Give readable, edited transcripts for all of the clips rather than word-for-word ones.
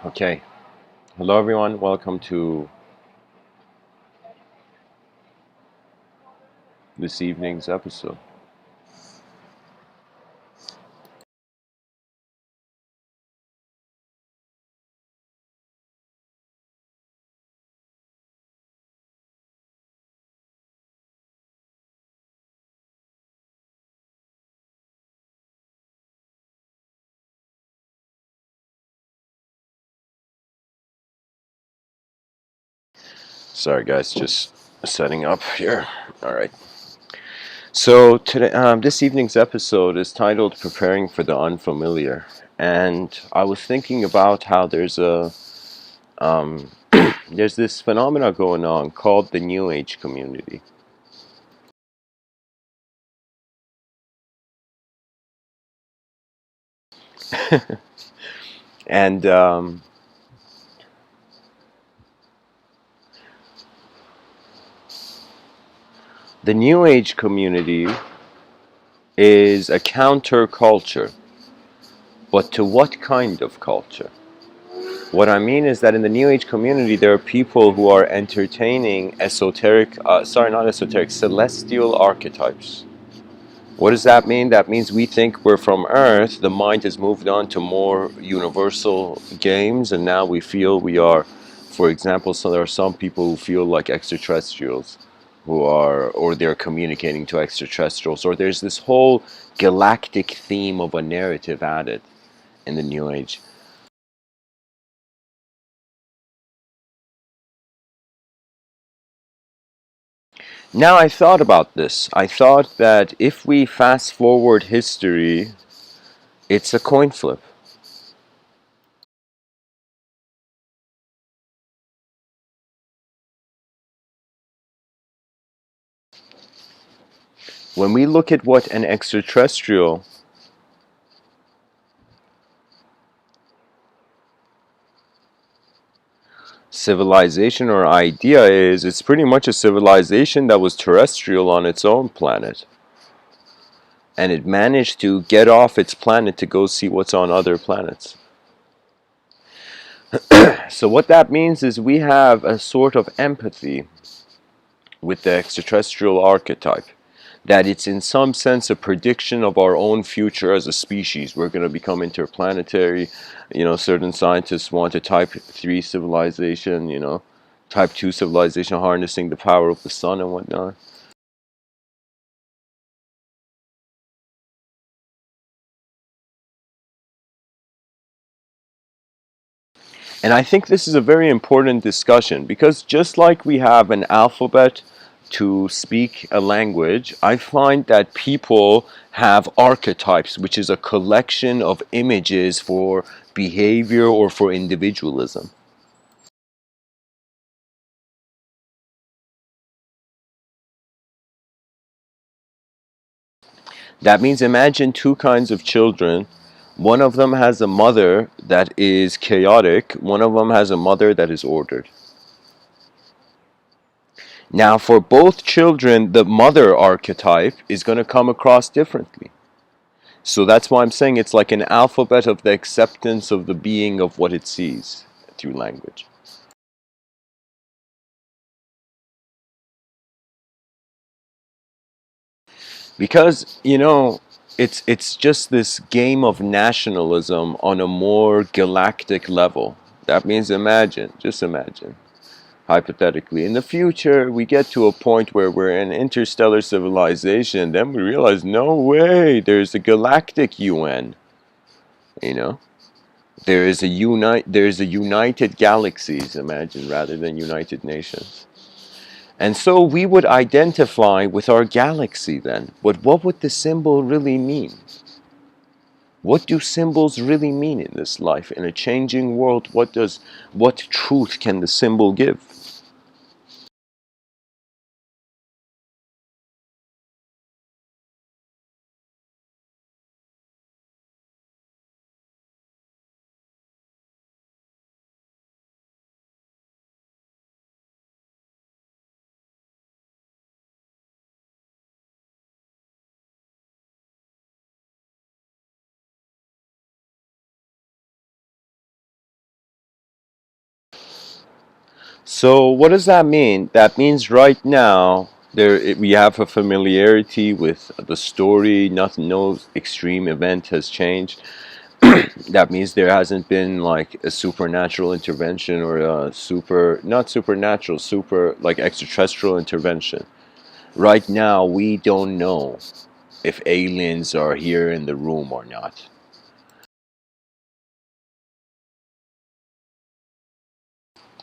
Okay. Hello, everyone. Welcome to this evening's episode. Sorry, guys, just setting up here. All right. So today, this evening's episode is titled "Preparing for the Unfamiliar," and I was thinking about how um, there's this phenomena going on called the New Age community, and the New Age community is a counterculture. But to what kind of culture? What I mean is that in the New Age community, there are people who are entertaining not esoteric, celestial archetypes. What does that mean? That means we think we're from Earth, the mind has moved on to more universal games, and now we feel we are, for example, so there are some people who feel like extraterrestrials, or they're communicating to extraterrestrials, or there's this whole galactic theme of a narrative added in the New Age. Now I thought about this. I thought that if we fast forward history, it's a coin flip. When we look at what an extraterrestrial civilization or idea is, it's pretty much a civilization that was terrestrial on its own planet. And it managed to get off its planet to go see what's on other planets. So what that means is we have a sort of empathy with the extraterrestrial archetype. That it's in some sense a prediction of our own future as a species. We're going to become interplanetary. Certain scientists want a type 3 civilization, type 2 civilization harnessing the power of the sun and whatnot. And I think this is a very important discussion because just like we have an alphabet to speak a language, I find that people have archetypes, which is a collection of images for behavior or for individualism. That means imagine two kinds of children. One of them has a mother that is chaotic, one of them has a mother that is ordered. Now, for both children, the mother archetype is going to come across differently. So that's why I'm saying it's like an alphabet of the acceptance of the being of what it sees through language. Because, it's just this game of nationalism on a more galactic level. That means just imagine, hypothetically, in the future we get to a point where we're an interstellar civilization, then we realize, no way, there's a galactic UN, you know? There's a united galaxies, imagine, rather than United Nations. And so we would identify with our galaxy then. But what would the symbol really mean? What do symbols really mean in this life? In a changing world, what truth can the symbol give? So what does that mean? That means right now we have a familiarity with the story. Nothing, no extreme event has changed. That means there hasn't been like a supernatural intervention or a not supernatural, super like extraterrestrial intervention. Right now, we don't know if aliens are here in the room or not.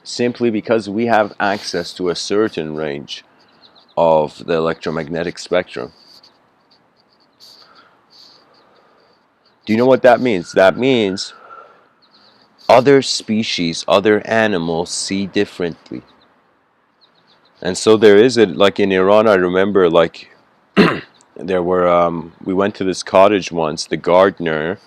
Simply because we have access to a certain range of the electromagnetic spectrum. Do you know what that means? That means other species, other animals see differently. And so there is a, like in Iran, I remember like there were, we went to this cottage once, the gardener,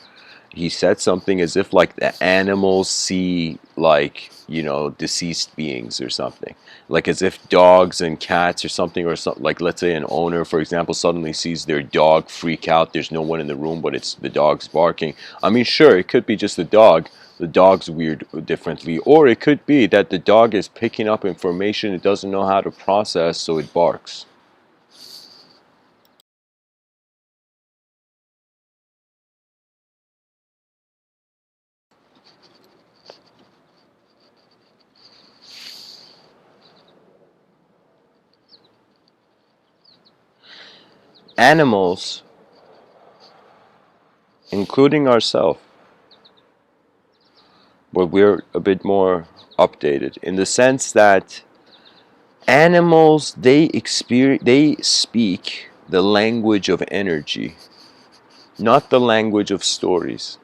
he said something as if like the animals see like, you know, deceased beings or something, like as if dogs and cats or something, or something like, let's say an owner for example suddenly sees their dog freak out, there's no one in the room but it's the dog's barking. I mean, sure, it could be just the dog's weird differently, or it could be that the dog is picking up information it doesn't know how to process, so it barks. Animals, including ourselves, but we're a bit more updated in the sense that animals, they speak the language of energy, not the language of stories.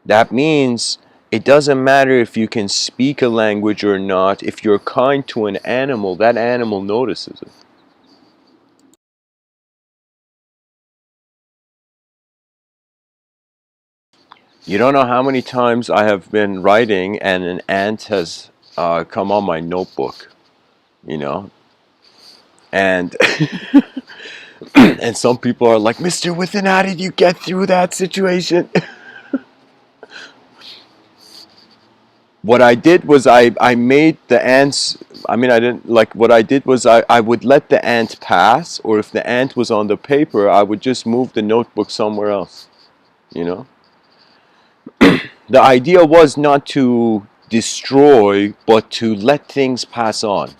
That means it doesn't matter if you can speak a language or not. If you're kind to an animal, that animal notices it. You don't know how many times I have been writing and an ant has come on my notebook, you know, and and some people are like, Mr. Within, how did you get through that situation? What I did was I made the ants, I mean, I didn't, like, what I did was I would let the ant pass, or if the ant was on the paper, I would just move the notebook somewhere else, you know? The idea was not to destroy, but to let things pass on.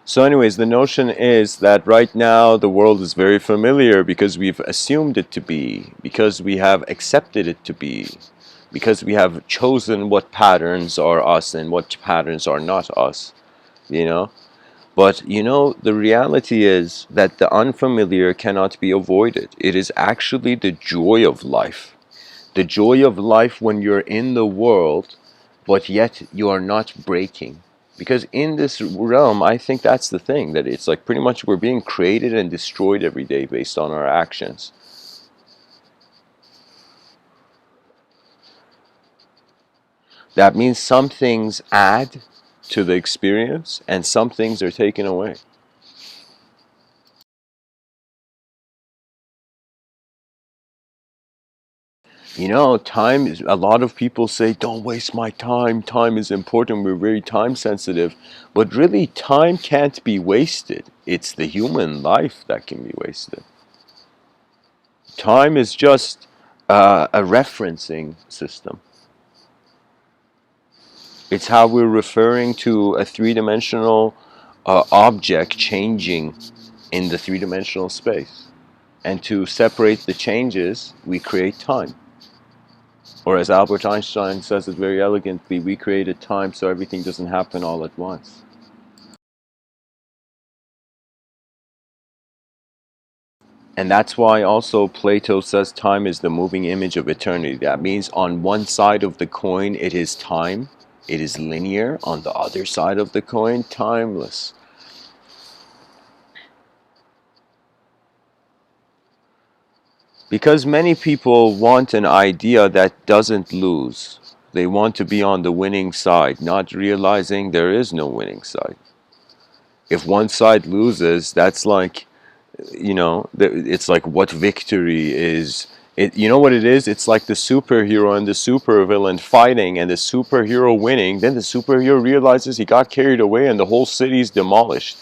So anyways, the notion is that right now the world is very familiar because we've assumed it to be, because we have accepted it to be, because we have chosen what patterns are us and what patterns are not us, you know? But you know, the reality is that the unfamiliar cannot be avoided. It is actually the joy of life. The joy of life when you're in the world, but yet you are not breaking. Because in this realm, I think that's the thing, that it's like pretty much we're being created and destroyed every day based on our actions. That means some things add to the experience and some things are taken away. You know, time is, a lot of people say, don't waste my time. Time is important. We're very time sensitive. But really, time can't be wasted. It's the human life that can be wasted. Time is just a referencing system. It's how we're referring to a three-dimensional object changing in the three-dimensional space. And to separate the changes, we create time. Or as Albert Einstein says it very elegantly, we created time so everything doesn't happen all at once. And that's why also Plato says time is the moving image of eternity. That means on one side of the coin it is time, it is linear. On the other side of the coin, timeless. Because many people want an idea that doesn't lose. They want to be on the winning side, not realizing there is no winning side. If one side loses, that's like, it's like what victory is. You know what it is? It's like the superhero and the supervillain fighting, and the superhero winning. Then the superhero realizes he got carried away and the whole city's demolished.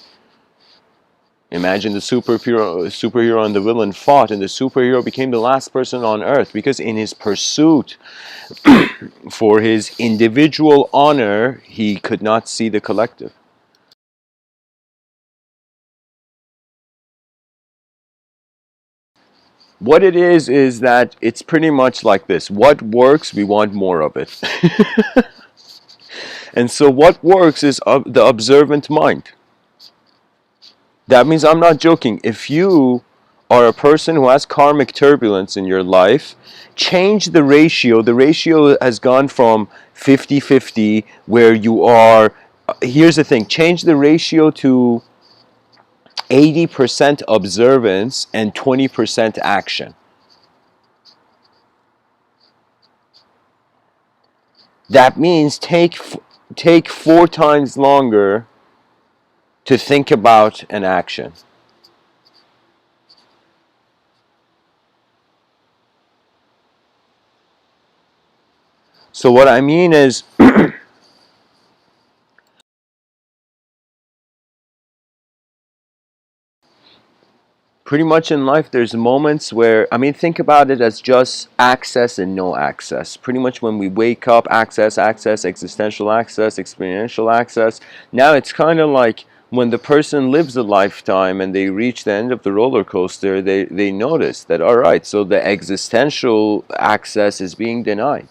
Imagine the superhero and the villain fought, and the superhero became the last person on earth because in his pursuit for his individual honor, he could not see the collective. What it is that it's pretty much like this. What works, we want more of it. And so what works is the observant mind. That means, I'm not joking, if you are a person who has karmic turbulence in your life, change the ratio. The ratio has gone from 50-50, where you are, here's the thing, change the ratio to 80% observance and 20% action. That means take 4 times longer to think about an action. So what I mean is, pretty much in life there's moments where, I mean, think about it as just access and no access. Pretty much when we wake up, access, existential access, experiential access. Now it's kind of like when the person lives a lifetime and they reach the end of the roller coaster, they notice that, all right, so the existential access is being denied.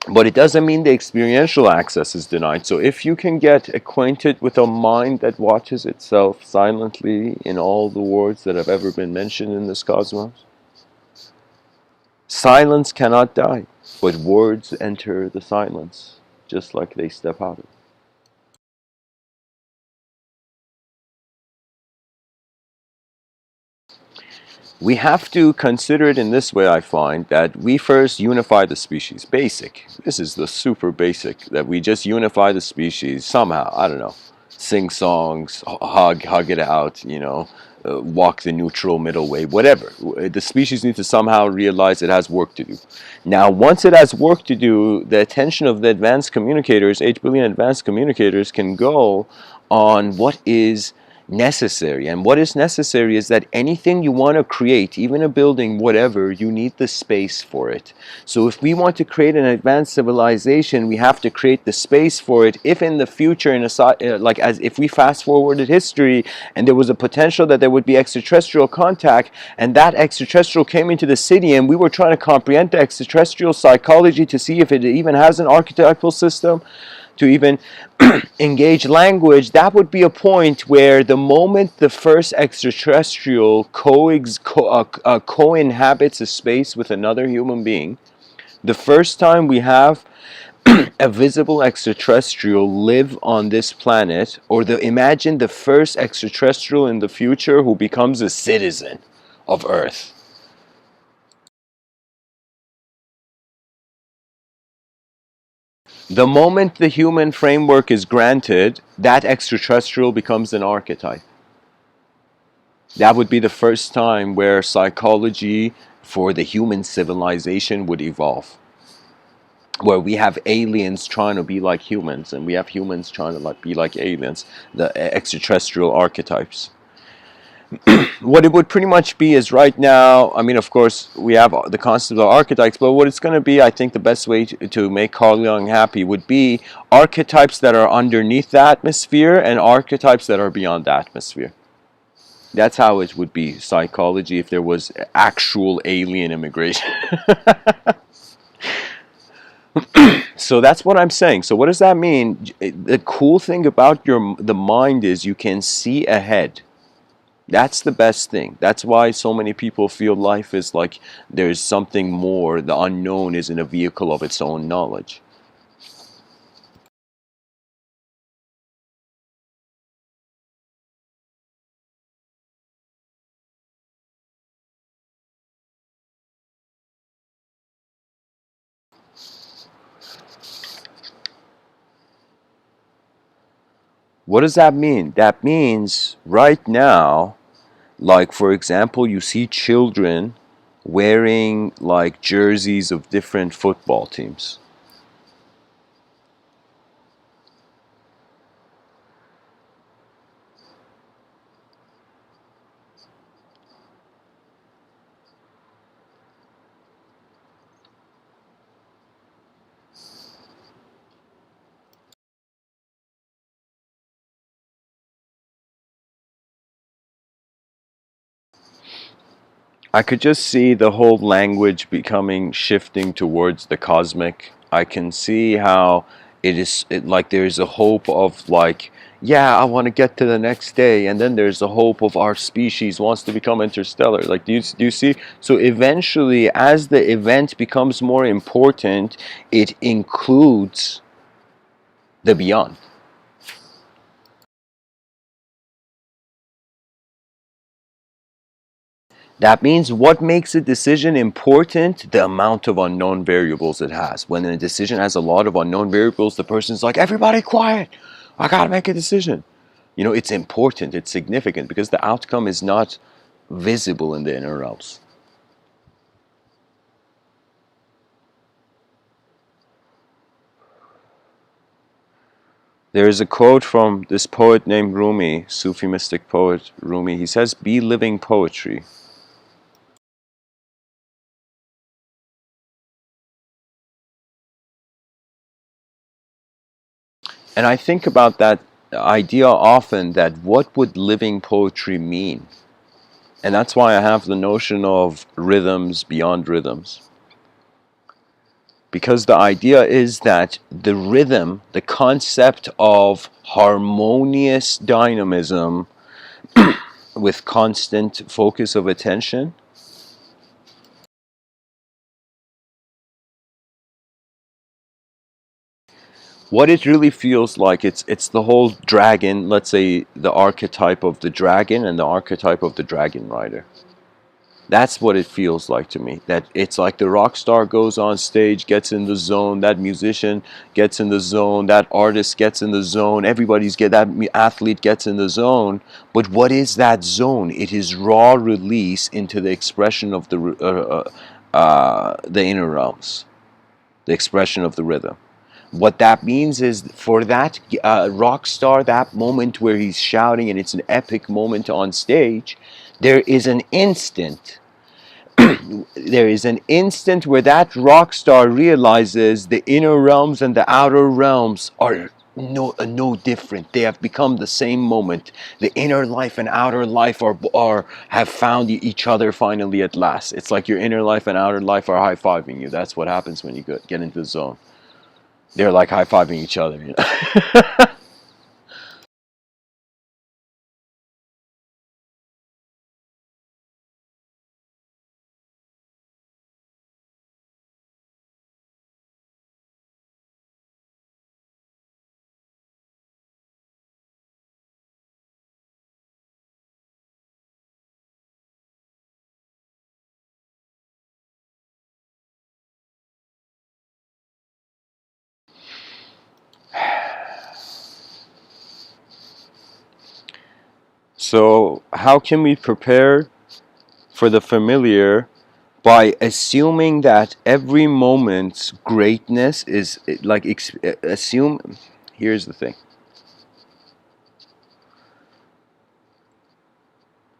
But it doesn't mean the experiential access is denied. So if you can get acquainted with a mind that watches itself silently in all the words that have ever been mentioned in this cosmos, silence cannot die, but words enter the silence just like they step out of it. We have to consider it in this way. I find that we first unify the species. Basic. This is the super basic, that we just unify the species somehow. I don't know. Sing songs, hug it out, walk the neutral middle way, whatever. The species needs to somehow realize it has work to do. Now, once it has work to do, the attention of the advanced communicators, 8 billion advanced communicators, can go on what is necessary. And what is necessary is that anything you want to create, even a building, whatever, you need the space for it. So if we want to create an advanced civilization, we have to create the space for it. If in the future, like as if we fast forwarded history and there was a potential that there would be extraterrestrial contact, and that extraterrestrial came into the city, and we were trying to comprehend the extraterrestrial psychology to see if it even has an archetypal system, to even engage language, that would be a point where the moment the first extraterrestrial co-inhabits a space with another human being, the first time we have a visible extraterrestrial live on this planet, or imagine the first extraterrestrial in the future who becomes a citizen of Earth. The moment the human framework is granted, that extraterrestrial becomes an archetype. That would be the first time where psychology for the human civilization would evolve. Where we have aliens trying to be like humans, and we have humans trying to be like aliens, the extraterrestrial archetypes. What it would pretty much be is, right now, I mean, of course, we have the concept of archetypes, but what it's going to be, I think the best way to make Carl Jung happy would be archetypes that are underneath the atmosphere and archetypes that are beyond the atmosphere. That's how it would be psychology if there was actual alien immigration. So that's what I'm saying. So what does that mean? The cool thing about the mind is you can see ahead. That's the best thing. That's why so many people feel life is like there's something more. The unknown isn't a vehicle of its own knowledge. What does that mean? That means right now, like for example, you see children wearing like jerseys of different football teams. I could just see the whole language becoming shifting towards the cosmic. I can see how like there's a hope of like, yeah, I want to get to the next day, and then there's a hope of our species wants to become interstellar. Like, do you see? So eventually, as the event becomes more important, it includes the beyond. That means what makes a decision important? The amount of unknown variables it has. When a decision has a lot of unknown variables, the person's like, everybody quiet. I gotta make a decision. You know, it's important, it's significant because the outcome is not visible in the inner realms. There is a quote from this poet named Rumi, Sufi mystic poet Rumi. He says, be living poetry. And I think about that idea often, that what would living poetry mean? And that's why I have the notion of rhythms beyond rhythms. Because the idea is that the rhythm, the concept of harmonious dynamism with constant focus of attention, what it really feels like, it's the whole dragon, let's say the archetype of the dragon and the archetype of the dragon rider. That's what it feels like to me. That it's like the rock star goes on stage, gets in the zone, that musician gets in the zone, that artist gets in the zone, that athlete gets in the zone. But what is that zone? It is raw release into the expression of the inner realms, the expression of the rhythm. What that means is, for that rock star, that moment where he's shouting and it's an epic moment on stage, there is an instant there is an instant where that rock star realizes the inner realms and the outer realms are no different. They have become the same moment. The inner life and outer life are have found each other finally at last. It's like your inner life and outer life are high-fiving you. That's what happens when you get into the zone. They're like high-fiving each other, you know? So how can we prepare for the familiar? By assuming that every moment's greatness is like assume. Here's the thing,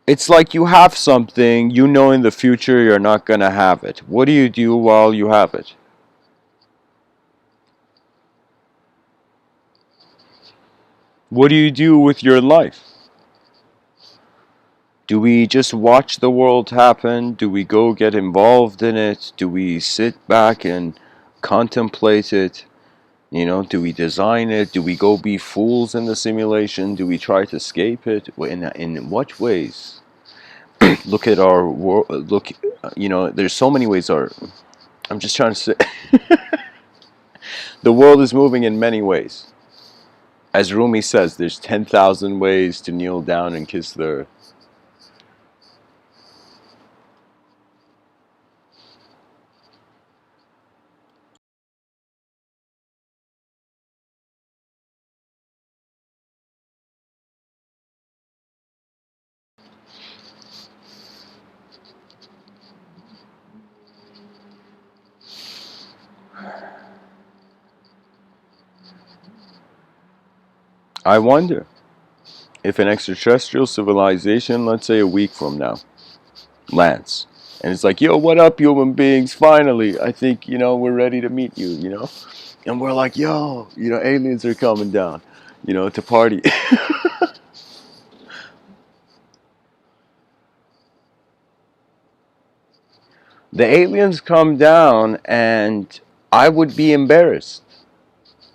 it's like you have something, you know, in the future you're not gonna have it. What do you do while you have it? What do you do with your life? Do we just watch the world happen? Do we go get involved in it? Do we sit back and contemplate it? You know, do we design it? Do we go be fools in the simulation? Do we try to escape it? In what ways? Look at our world. Look, you know, there's so many ways. I'm just trying to say, the world is moving in many ways. As Rumi says, there's 10,000 ways to kneel down and kiss the earth. I wonder if an extraterrestrial civilization, let's say a week from now, lands. And it's like, yo, what up, human beings? Finally, I think, we're ready to meet you. And we're like, yo, aliens are coming down, to party. The aliens come down, and I would be embarrassed.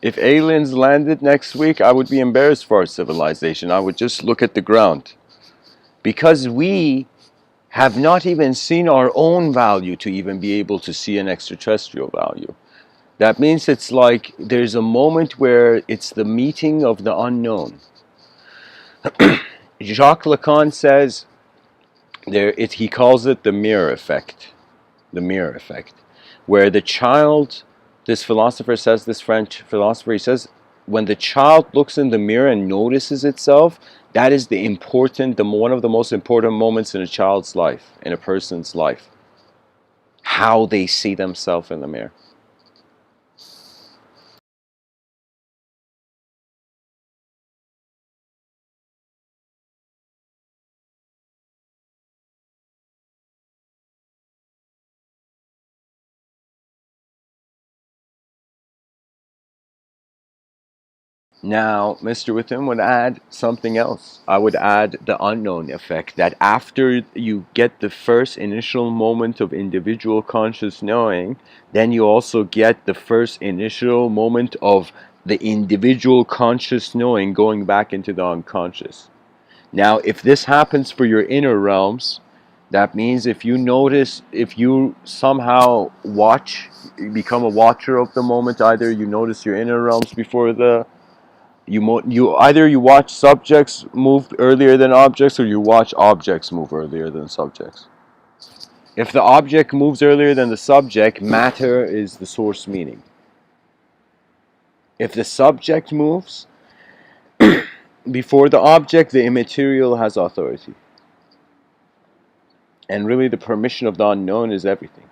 If aliens landed next week, I would be embarrassed for our civilization. I would just look at the ground. Because we have not even seen our own value to even be able to see an extraterrestrial value. That means it's like there's a moment where it's the meeting of the unknown. Jacques Lacan says he calls it the mirror effect. The mirror effect. Where the child, this philosopher says, this French philosopher, he says, when the child looks in the mirror and notices itself, that is one of the most important moments in a child's life, in a person's life. How they see themselves in the mirror. Now, Mr. Within would add something else. I would add the unknown effect, that after you get the first initial moment of individual conscious knowing, then you also get the first initial moment of the individual conscious knowing going back into the unconscious. Now, if this happens for your inner realms, that means if you somehow you become a watcher of the moment, either you notice your inner realms before either you watch subjects move earlier than objects, or you watch objects move earlier than subjects. If the object moves earlier than the subject, matter is the source meaning. If the subject moves before the object, the immaterial has authority. And really the permission of the unknown is everything.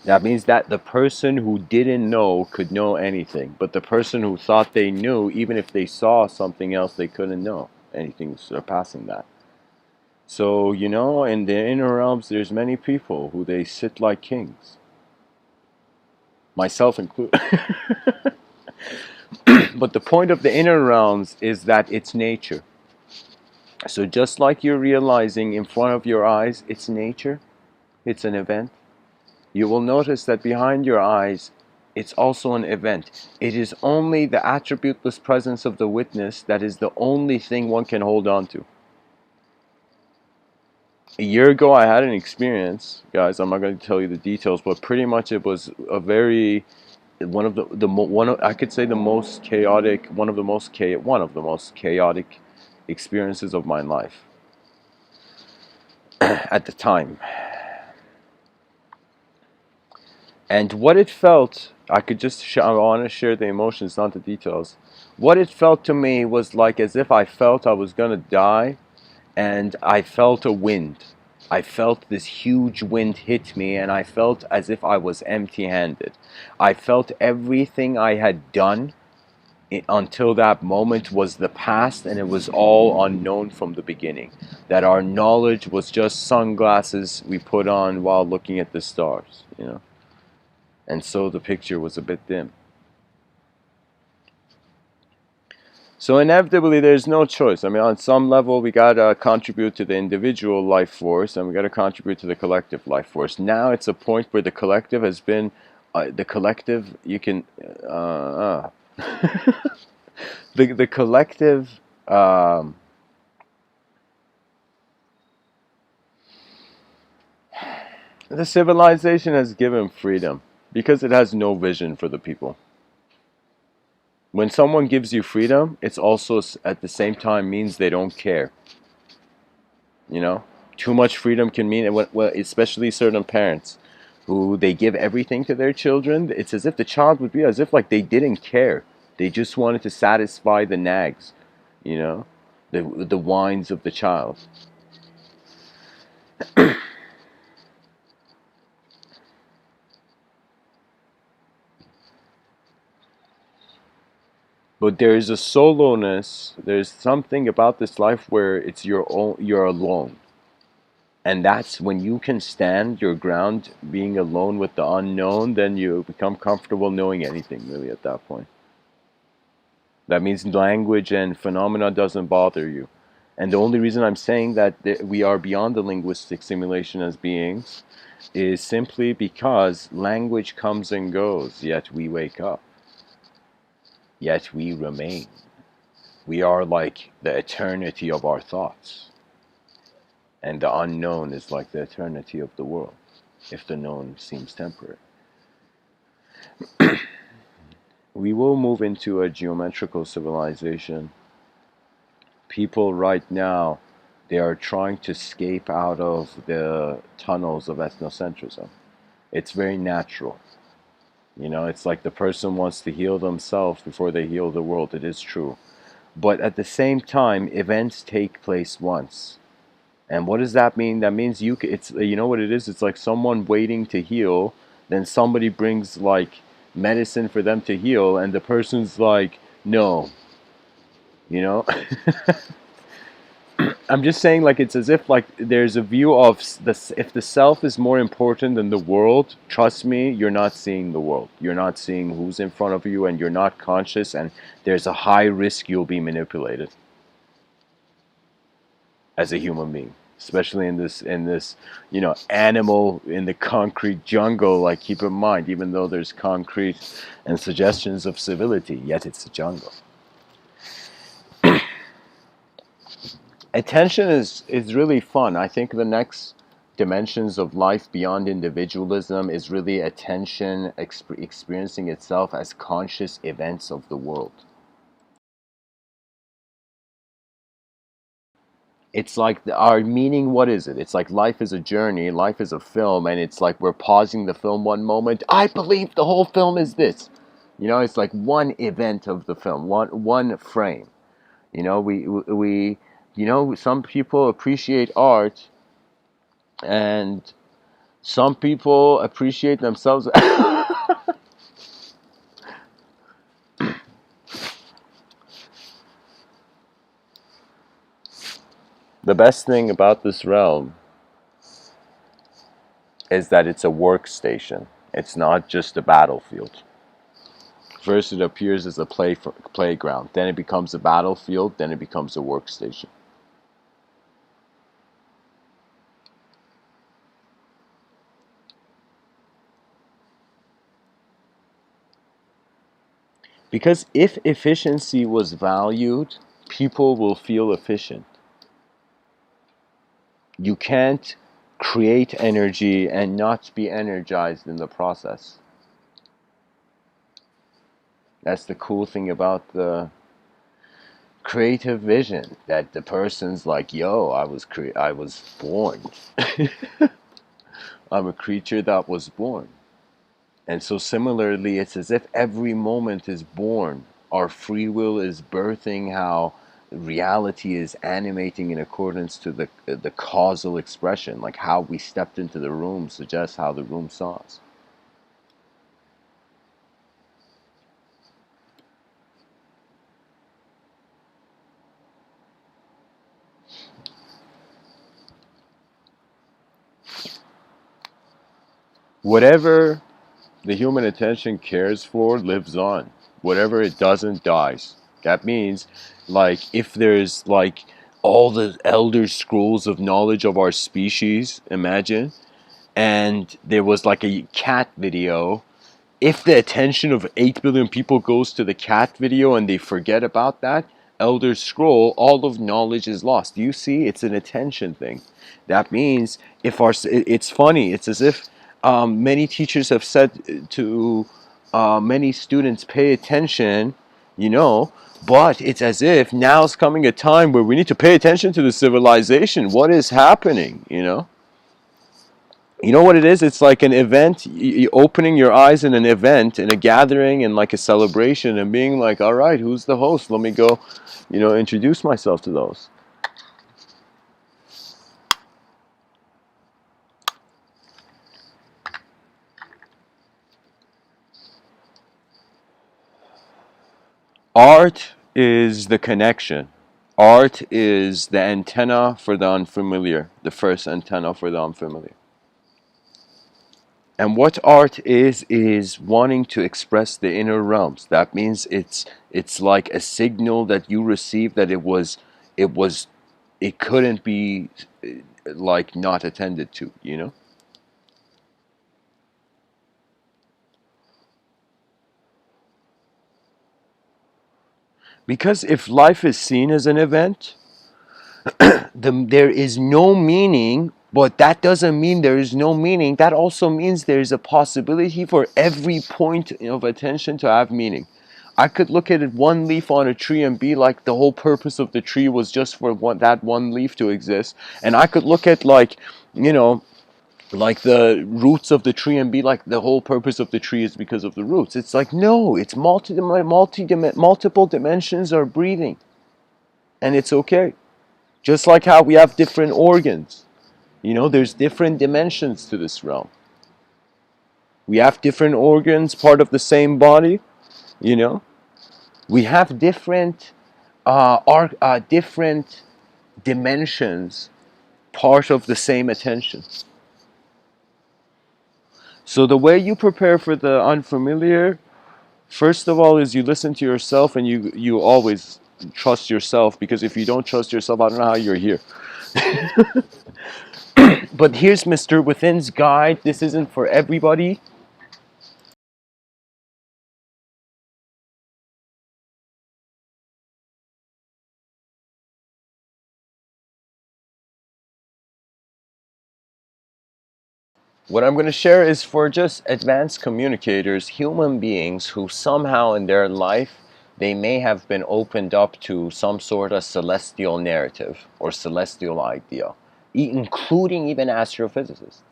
That means that the person who didn't know could know anything, but the person who thought they knew, even if they saw something else, they couldn't know anything surpassing that. So, in the inner realms, there's many people who they sit like kings. Myself included. But the point of the inner realms is that it's nature. So just like you're realizing in front of your eyes, it's nature, it's an event, you will notice that behind your eyes, it's also an event. It is only the attributeless presence of the witness that is the only thing one can hold on to. A year ago, I had an experience, guys. I'm not going to tell you the details, but pretty much it was a very I could say the most chaotic, one of the most chaotic experiences of my life at the time. And what it felt, I want to share the emotions, not the details. What it felt to me was like as if I felt I was going to die, and I felt a wind. I felt this huge wind hit me, and I felt as if I was empty-handed. I felt everything I had done until that moment was the past, and it was all unknown from the beginning. That our knowledge was just sunglasses we put on while looking at the stars, And so the picture was a bit dim. So inevitably, there's no choice. I mean, on some level, we gotta contribute to the individual life force, and we gotta contribute to the collective life force. Now it's a point where the collective has been, the collective, you can, the collective, the civilization has given freedom because it has no vision for the people. When someone gives you freedom, it's also at the same time means they don't care. Too much freedom can mean, well, especially certain parents who they give everything to their children. It's as if the child would be as if like they didn't care. They just wanted to satisfy the nags, the whines of the child. But there is a solowness. There's something about this life where it's your own. You're alone, and that's when you can stand your ground, being alone with the unknown. Then you become comfortable knowing anything really at that point. That means language and phenomena doesn't bother you. And the only reason I'm saying that we are beyond the linguistic simulation as beings is simply because language comes and goes, yet we wake up, yet we remain. We are like the eternity of our thoughts, and the unknown is like the eternity of the world, if the known seems temporary. We will move into a geometrical civilization. People right now, they are trying to escape out of the tunnels of ethnocentrism. It's very natural. You know, it's like the person wants to heal themselves before they heal the world. It is true. But at the same time, events take place once. And what does that mean? That means it's, you know what it is? It's like someone waiting to heal, then somebody brings like medicine for them to heal, and the person's like, no, you know? I'm just saying, like, it's as if like there's a view of if the self is more important than the world, trust me, you're not seeing the world. You're not seeing who's in front of you, and you're not conscious, and there's a high risk you'll be manipulated as a human being, especially in this animal in the concrete jungle. Like, keep in mind, even though there's concrete and suggestions of civility, yet it's a jungle. Attention is really fun. I think the next dimensions of life beyond individualism is really attention experiencing itself as conscious events of the world. It's like our meaning. What is it? It's like life is a journey, life is a film, and it's like we're pausing the film one moment. I believe the whole film is this. It's like one event of the film, one frame. We some people appreciate art, and some people appreciate themselves. The best thing about this realm is that it's a workstation. It's not just a battlefield. First, it appears as a playground. Then it becomes a battlefield. Then it becomes a workstation. Because if efficiency was valued, people will feel efficient. You can't create energy and not be energized in the process. That's the cool thing about the creative vision, that the person's like, yo, I was born. I'm a creature that was born. And so similarly, it's as if every moment is born. Our free will is birthing how reality is animating in accordance to the causal expression. Like how we stepped into the room suggests how the room saw us. Whatever the human attention cares for lives on. Whatever it doesn't dies. That means, like, if there's like all the elder scrolls of knowledge of our species, imagine, and there was like a cat video, if the attention of 8 billion people goes to the cat video and they forget about that elder scroll, all of knowledge is lost. Do you see? It's an attention thing. That means if it's funny. It's as if many teachers have said to many students, pay attention, you know, but it's as if now's coming a time where we need to pay attention to the civilization. What is happening, you know? You know what it is? It's like an event, opening your eyes in an event, in a gathering, and like a celebration, and being like, all right, who's the host? Let me go, introduce myself to those. Art is the connection. Art is the antenna for the unfamiliar, the first antenna for the unfamiliar. And what art is wanting to express the inner realms. That means it's like a signal that you receive that it was it couldn't be like not attended to, you know? Because if life is seen as an event, there is no meaning, but that doesn't mean there is no meaning. That also means there is a possibility for every point of attention to have meaning. I could look at one leaf on a tree and be like the whole purpose of the tree was just for that one leaf to exist. And I could look at like, you know, like the roots of the tree and be like the whole purpose of the tree is because of the roots. It's like, no, it's multiple dimensions are breathing. And it's okay. Just like how we have different organs. You know, there's different dimensions to this realm. We have different organs, part of the same body, you know. We have different different dimensions, part of the same attention. So the way you prepare for the unfamiliar, first of all, is you listen to yourself, and you always trust yourself, because if you don't trust yourself, I don't know how you're here. But here's Mr. Within's guide. This isn't for everybody. What I'm going to share is for just advanced communicators, human beings who somehow in their life they may have been opened up to some sort of celestial narrative or celestial idea, including even astrophysicists.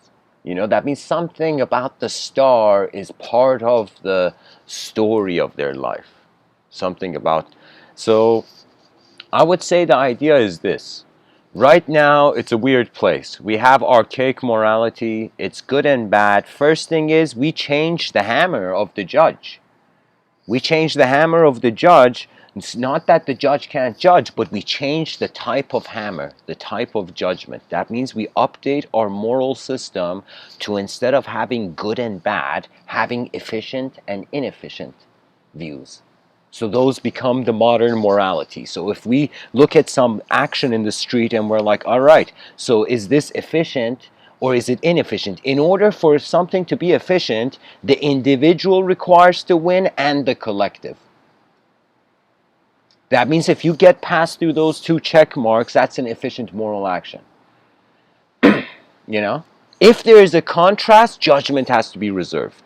You know, that means something about the star is part of the story of their life. Something about. So I would say the idea is this. Right now, it's a weird place. We have archaic morality. It's good and bad. First thing is, we changed the hammer of the judge. We changed the hammer of the judge. It's not that the judge can't judge, but we changed the type of hammer, the type of judgment. That means we update our moral system to, instead of having good and bad, having efficient and inefficient views. So those become the modern morality. So if we look at some action in the street and we're like, all right, so is this efficient or is it inefficient? In order for something to be efficient, the individual requires to win and the collective. That means if you get past through those two check marks, that's an efficient moral action. You know? If there is a contrast, judgment has to be reserved.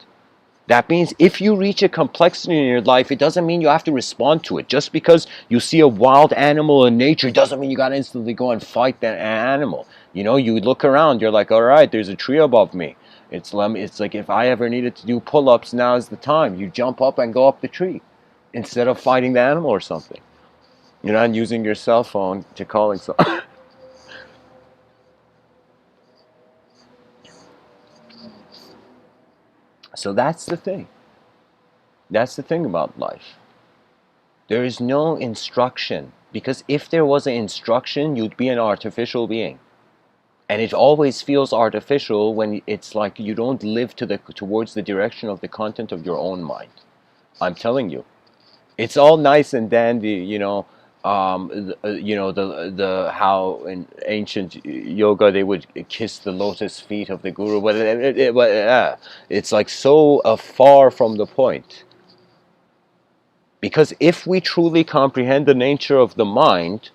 That means if you reach a complexity in your life, it doesn't mean you have to respond to it. Just because you see a wild animal in nature doesn't mean you got to instantly go and fight that animal. You know, you look around, you're like, all right, there's a tree above me. It's like if I ever needed to do pull-ups, now is the time. You jump up and go up the tree instead of fighting the animal or something. You're not using your cell phone to calling someone. So that's the thing. That's the thing about life. There is no instruction, because if there was an instruction, you'd be an artificial being. And it always feels artificial when it's like you don't live towards the direction of the content of your own mind. I'm telling you. It's all nice and dandy, you know, the how in ancient yoga they would kiss the lotus feet of the guru, but it's like so far from the point. Because if we truly comprehend the nature of the mind,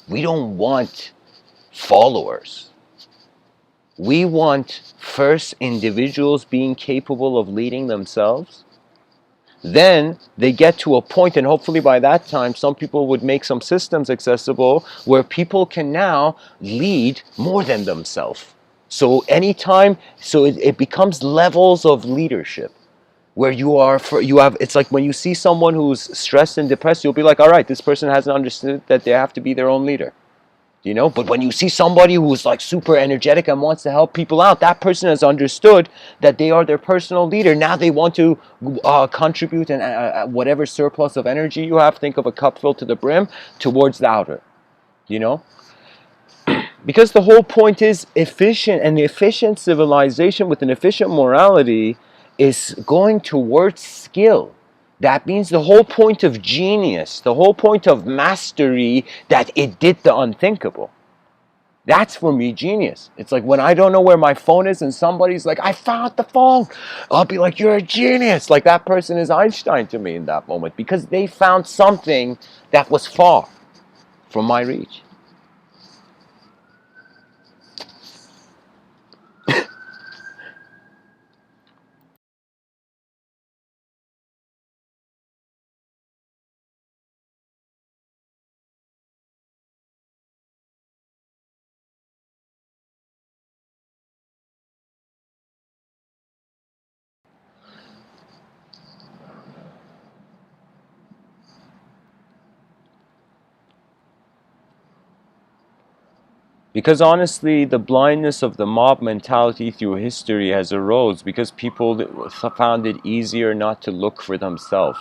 we don't want followers. We want first individuals being capable of leading themselves. Then they get to a point, and hopefully by that time some people would make some systems accessible where people can now lead more than themselves. So it becomes levels of leadership where it's like when you see someone who's stressed and depressed, you'll be like, all right, this person hasn't understood that they have to be their own leader. You know, but when you see somebody who's like super energetic and wants to help people out, that person has understood that they are their personal leader. Now they want to contribute and whatever surplus of energy you have, think of a cup filled to the brim, towards the outer. You know, because the whole point is efficient, and the efficient civilization with an efficient morality is going towards skill. That means the whole point of genius, the whole point of mastery, that it did the unthinkable. That's for me genius. It's like when I don't know where my phone is and somebody's like, I found the phone. I'll be like, you're a genius. Like that person is Einstein to me in that moment, because they found something that was far from my reach. Because honestly, the blindness of the mob mentality through history has arose because people found it easier not to look for themselves.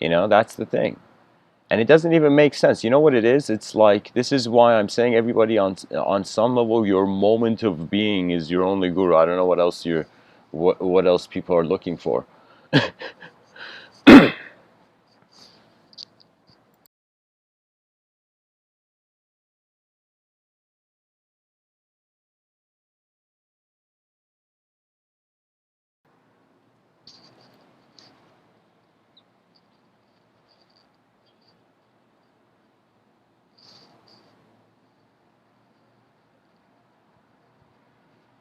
You know, that's the thing. And it doesn't even make sense. You know what it is? It's like, this is why I'm saying everybody on some level, your moment of being is your only guru. I don't know what else what else people are looking for.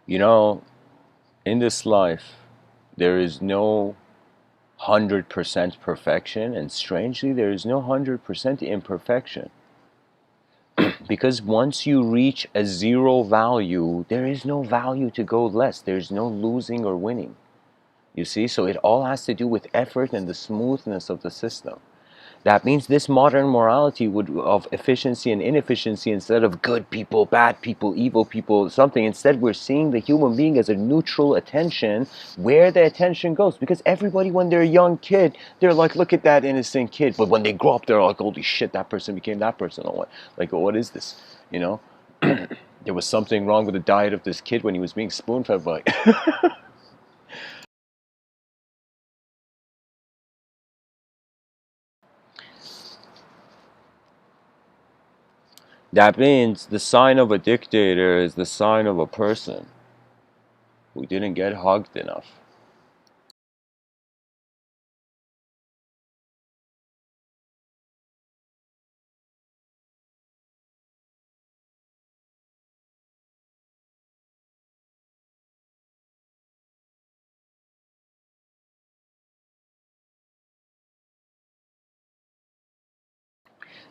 You know, in this life, there is no 100% perfection, and strangely, there is no 100% imperfection. Because once you reach a zero value, there is no value to go less. There's no losing or winning. You see? So it all has to do with effort and the smoothness of the system. That means this modern morality would of efficiency and inefficiency, instead of good people, bad people, evil people, something. Instead, we're seeing the human being as a neutral attention, where the attention goes. Because everybody, when they're a young kid, they're like, look at that innocent kid. But when they grow up, they're like, holy shit, that person became that person. Or what? Like, what is this? You know? There was something wrong with the diet of this kid when he was being spoon-fed by. That means the sign of a dictator is the sign of a person who didn't get hugged enough.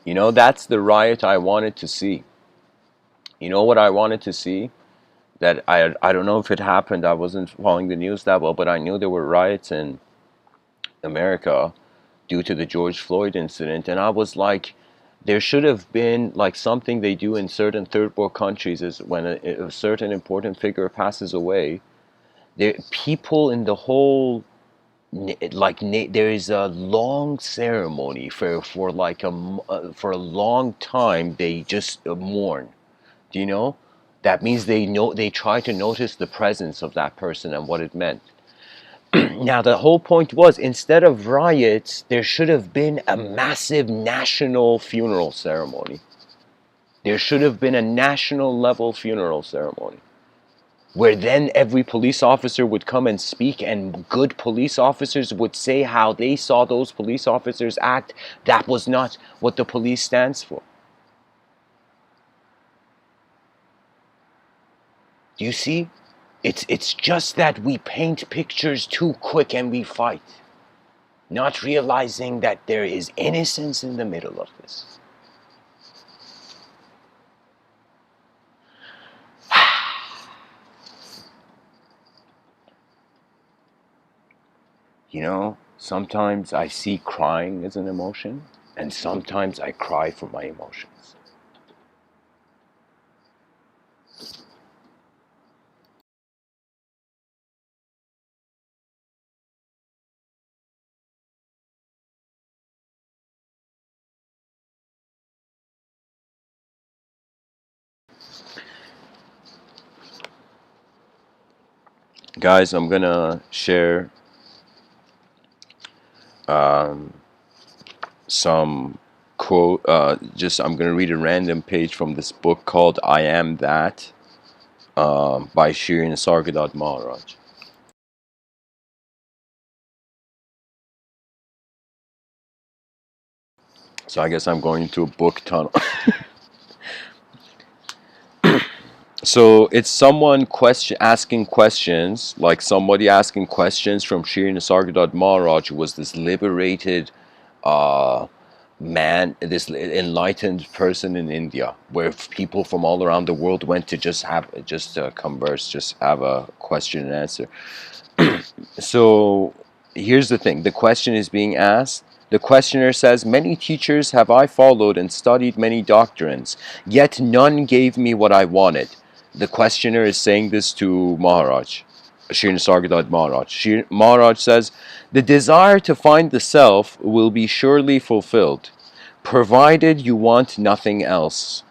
You know, that's the riot I wanted to see. You know what I wanted to see? That I don't know if it happened. I wasn't following the news that well, but I knew there were riots in America due to the George Floyd incident, and I was like, there should have been like something they do in certain third world countries is when a certain important figure passes away, there people in the whole there is a long ceremony for like for a long time. They just mourn. Do you know? That means they try to notice the presence of that person and what it meant. Now the whole point was, instead of riots, there should have been a massive national funeral ceremony. There should have been a national level funeral ceremony, where then every police officer would come and speak, and good police officers would say how they saw those police officers act. That was not what the police stands for. Do you see? It's just that we paint pictures too quick and we fight, not realizing that there is innocence in the middle of this. You know, sometimes I see crying as an emotion, and sometimes I cry for my emotions. Guys, I'm gonna share um, some quote. I'm gonna read a random page from this book called "I Am That" by Shirin Sargadad Maharaj. So I guess I'm going into a book tunnel. So it's someone asking questions, like somebody asking questions from Shirin Sargadad Maharaj, who was this liberated uh, man, this enlightened person in India, where people from all around the world went to just converse, just have a question and answer. So here's the thing: the question is being asked. The questioner says, "Many teachers have I followed and studied many doctrines, yet none gave me what I wanted." The questioner is saying this to Maharaj, Shirin Sargadad Maharaj. Maharaj says, "The desire to find the self will be surely fulfilled, provided you want nothing else.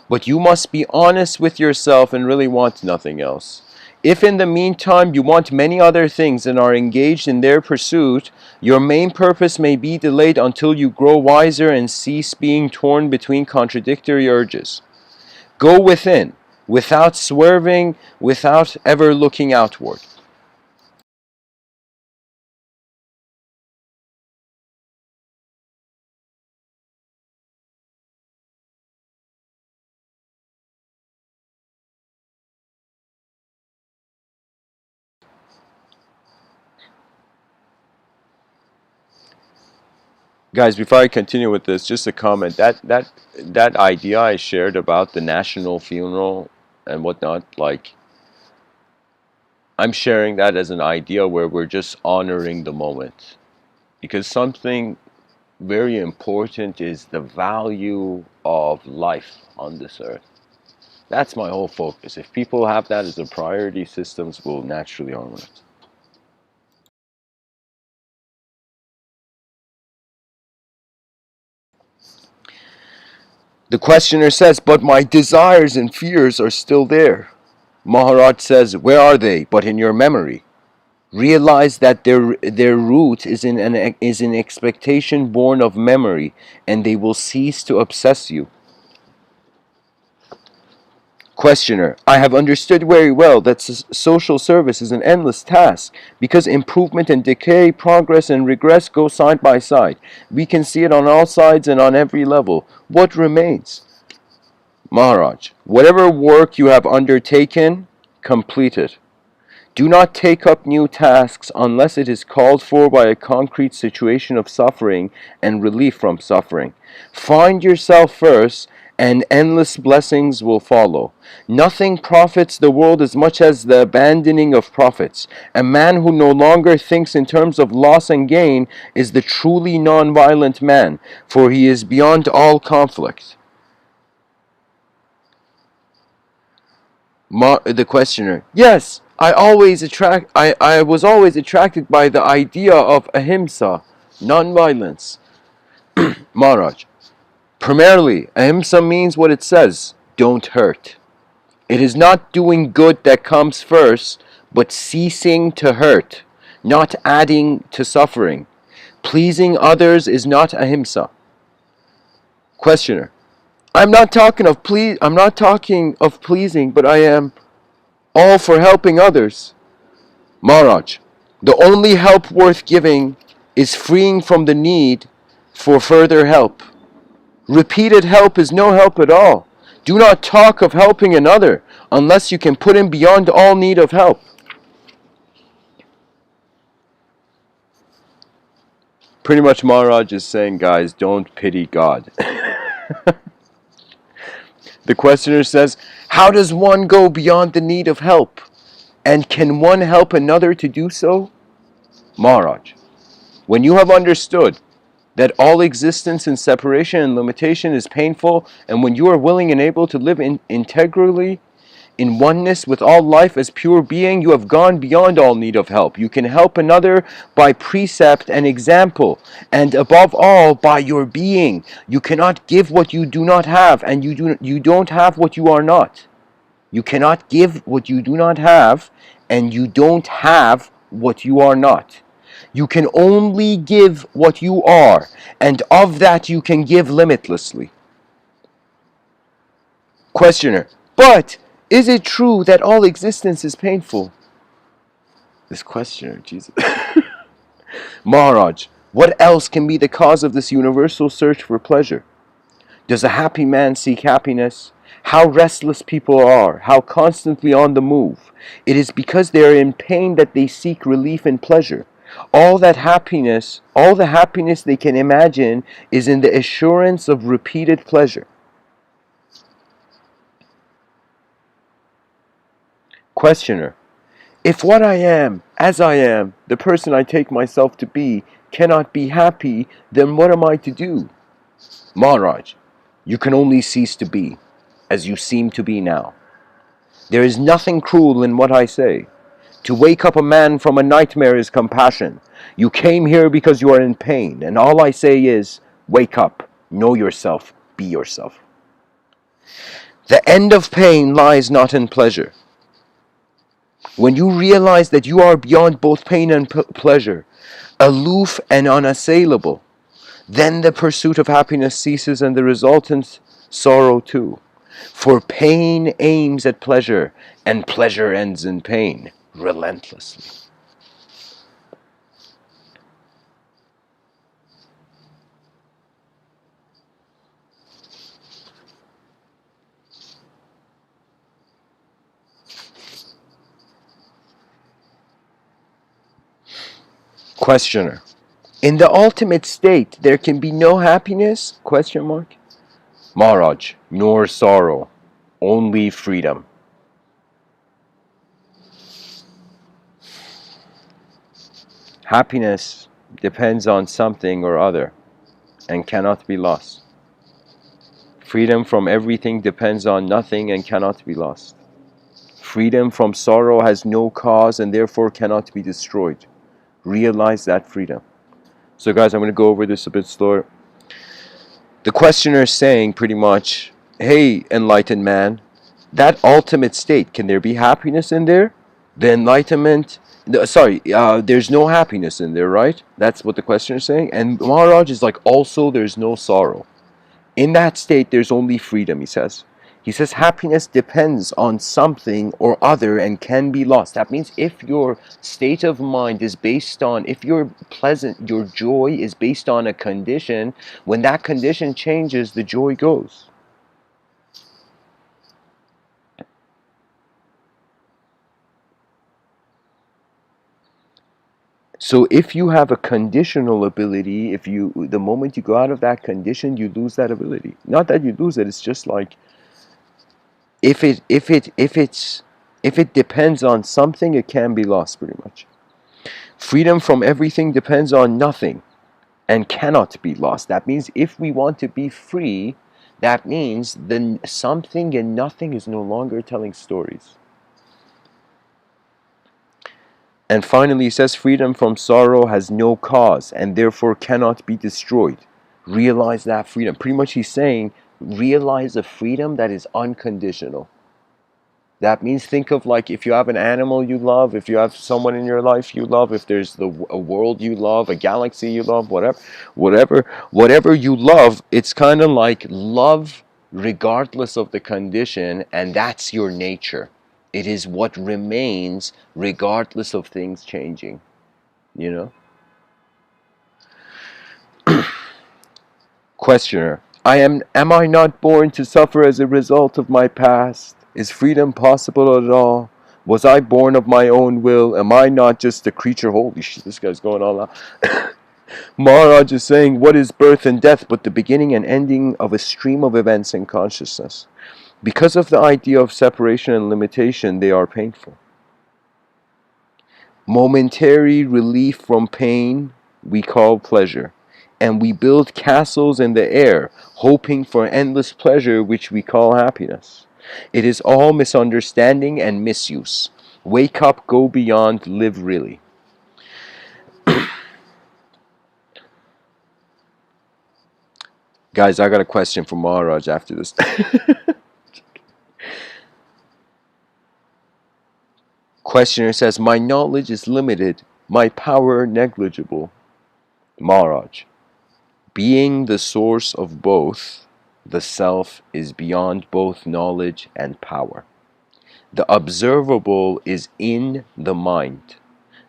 But you must be honest with yourself and really want nothing else. If in the meantime you want many other things and are engaged in their pursuit, your main purpose may be delayed until you grow wiser and cease being torn between contradictory urges. Go within, without swerving, without ever looking outward." Guys, before I continue with this, just a comment. That idea I shared about the national funeral and whatnot, like, I'm sharing that as an idea where we're just honoring the moment. Because something very important is the value of life on this earth. That's my whole focus. If people have that as a priority, systems will naturally honor it. The questioner says, "But my desires and fears are still there." Maharaj says, "Where are they but in your memory? Realize that their root is in expectation born of memory, and they will cease to obsess you." Questioner: "I have understood very well that social service is an endless task, because improvement and decay, progress and regress go side by side. We can see it on all sides and on every level. What remains?" Maharaj: "Whatever work you have undertaken, complete it. Do not take up new tasks unless it is called for by a concrete situation of suffering and relief from suffering. Find yourself first, and endless blessings will follow. Nothing profits the world as much as the abandoning of profits. A man who no longer thinks in terms of loss and gain is the truly non-violent man, for he is beyond all conflict." The questioner: "Yes, I was always attracted by the idea of ahimsa, non-violence." Maharaj: "Primarily, ahimsa means what it says: don't hurt. It is not doing good that comes first, but ceasing to hurt, not adding to suffering. Pleasing others is not ahimsa." Questioner: I'm not talking of pleasing, but I am all for helping others." Maharaj: "The only help worth giving is freeing from the need for further help. Repeated help is no help at all. Do not talk of helping another unless you can put him beyond all need of help." Pretty much Maharaj is saying, guys, don't pity God. The questioner says, "How does one go beyond the need of help? And can one help another to do so?" Maharaj: "When you have understood that all existence in separation and limitation is painful, and when you are willing and able to live integrally in oneness with all life as pure being, you have gone beyond all need of help. You can help another by precept and example, and above all, by your being. You cannot give what you do not have, and you don't have what you are not. You cannot give what you do not have, and you don't have what you are not. You can only give what you are, and of that you can give limitlessly. Questioner: but is it true that all existence is painful? This questioner, Jesus. Maharaj: what else can be the cause of this universal search for pleasure? Does a happy man seek happiness? How restless people are, how constantly on the move. It is because they are in pain that they seek relief in pleasure. All the happiness they can imagine is in the assurance of repeated pleasure. Questioner: if what I am, as I am, the person I take myself to be, cannot be happy, then what am I to do? Maharaj: you can only cease to be, as you seem to be now. There is nothing cruel in what I say. To wake up a man from a nightmare is compassion. You came here because you are in pain, and all I say is, wake up, know yourself, be yourself. The end of pain lies not in pleasure. When you realize that you are beyond both pain and pleasure, aloof and unassailable, then the pursuit of happiness ceases and the resultant sorrow too. For pain aims at pleasure, and pleasure ends in pain, relentlessly. Questioner: in the ultimate state, there can be no happiness? Question mark. Maharaj: nor sorrow, only freedom. Happiness depends on something or other and cannot be lost. Freedom from everything depends on nothing and cannot be lost. Freedom from sorrow has no cause and therefore cannot be destroyed. Realize that freedom. So guys, I'm going to go over this a bit slower. The questioner is saying pretty much, hey, enlightened man, that ultimate state, can there be happiness in there? The enlightenment, there's no happiness in there, right? That's what the questioner is saying. And Maharaj is like, also there's no sorrow. In that state, there's only freedom, he says. He says happiness depends on something or other and can be lost. That means if your state of mind is based on, if you're pleasant, your joy is based on a condition, when that condition changes, the joy goes. So if you have a conditional ability, the moment you go out of that condition, you lose that ability. Not that you lose it, it's just like if it depends on something, it can be lost pretty much. Freedom from everything depends on nothing and cannot be lost. That means if we want to be free, that means then something and nothing is no longer telling stories. And finally, he says freedom from sorrow has no cause and therefore cannot be destroyed. Realize that freedom. Pretty much he's saying, realize a freedom that is unconditional. That means think of like if you have an animal you love, if you have someone in your life you love, if there's a world you love, a galaxy you love, whatever you love, it's kind of like love regardless of the condition, and that's your nature. It is what remains regardless of things changing, you know? Questioner: am I not born to suffer as a result of my past? Is freedom possible at all? Was I born of my own will? Am I not just a creature? Holy shit, this guy's going all out. Maharaj is saying, what is birth and death but the beginning and ending of a stream of events in consciousness? Because of the idea of separation and limitation, they are painful. Momentary relief from pain we call pleasure, and we build castles in the air, hoping for endless pleasure which we call happiness. It is all misunderstanding and misuse. Wake up, go beyond, live really. Guys, I got a question for Maharaj after this. Questioner says, my knowledge is limited, my power negligible. Maharaj, being the source of both, the self is beyond both knowledge and power. The observable is in the mind.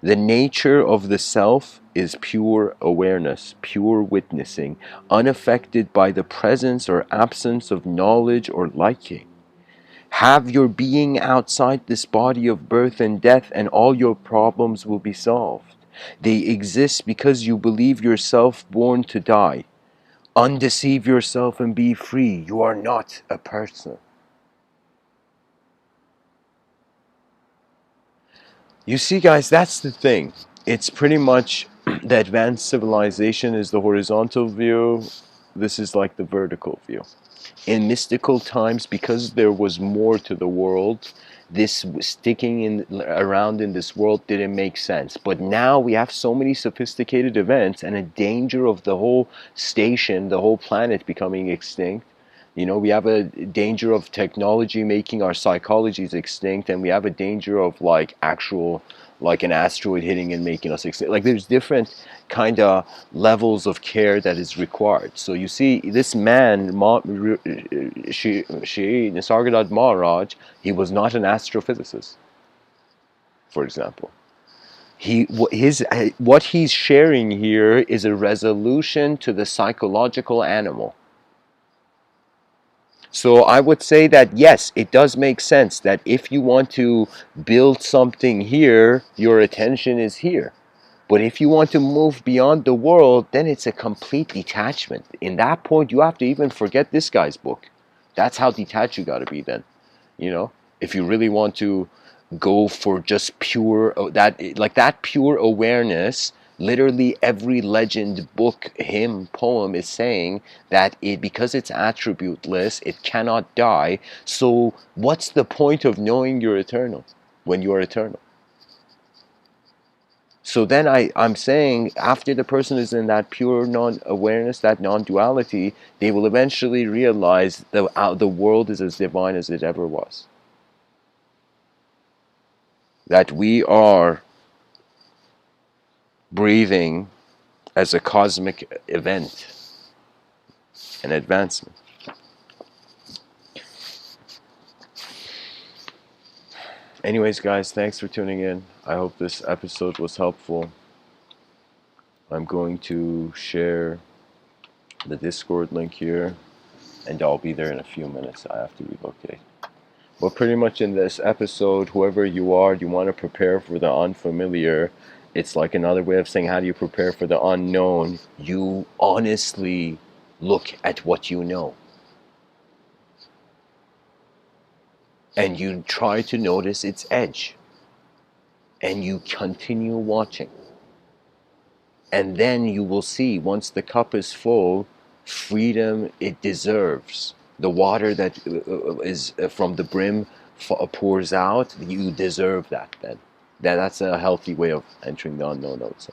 The nature of the self is pure awareness, pure witnessing, unaffected by the presence or absence of knowledge or liking. Have your being outside this body of birth and death, and all your problems will be solved. They exist because you believe yourself born to die. Undeceive yourself and be free. You are not a person. You see, guys, that's the thing. It's pretty much the advanced civilization is the horizontal view. This is like the vertical view. In mystical times, because there was more to the world, this sticking in around in this world didn't make sense. But now we have so many sophisticated events and a danger of the whole station, the whole planet becoming extinct. You know, we have a danger of technology making our psychologies extinct, and we have a danger of like actual, like an asteroid hitting and making us extinct. Like there's different kind of levels of care that is required. So you see, this man, Nisargadatta Maharaj, he was not an astrophysicist, for example. What he's sharing here is a resolution to the psychological animal. So I would say that yes, it does make sense that if you want to build something here, your attention is here. But if you want to move beyond the world, then it's a complete detachment. In that point, you have to even forget this guy's book. That's how detached you got to be then. You know, if you really want to go for just pure that pure awareness. Literally every legend, book, hymn, poem is saying that it, because it's attributeless, it cannot die. So what's the point of knowing you're eternal when you are eternal? So then I'm saying after the person is in that pure non-awareness, that non-duality, they will eventually realize that the world is as divine as it ever was. That we are breathing as a cosmic event, an advancement. Anyways, guys, thanks for tuning in. I hope this episode was helpful. I'm going to share the Discord link here, and I'll be there in a few minutes. I have to relocate. But pretty much in this episode, whoever you are, you want to prepare for the unfamiliar. It's like another way of saying, how do you prepare for the unknown? You honestly look at what you know. And you try to notice its edge. And you continue watching. And then you will see, once the cup is full, freedom it deserves. The water that is from the brim pours out, you deserve that then. That's a healthy way of entering the unknown, I would say.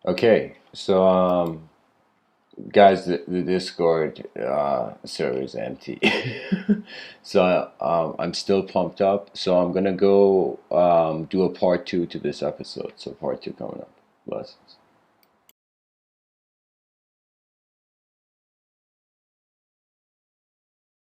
Okay, so guys, the Discord server is empty. So I'm still pumped up. So I'm gonna go do a part two to this episode. So part two coming up. Blessings.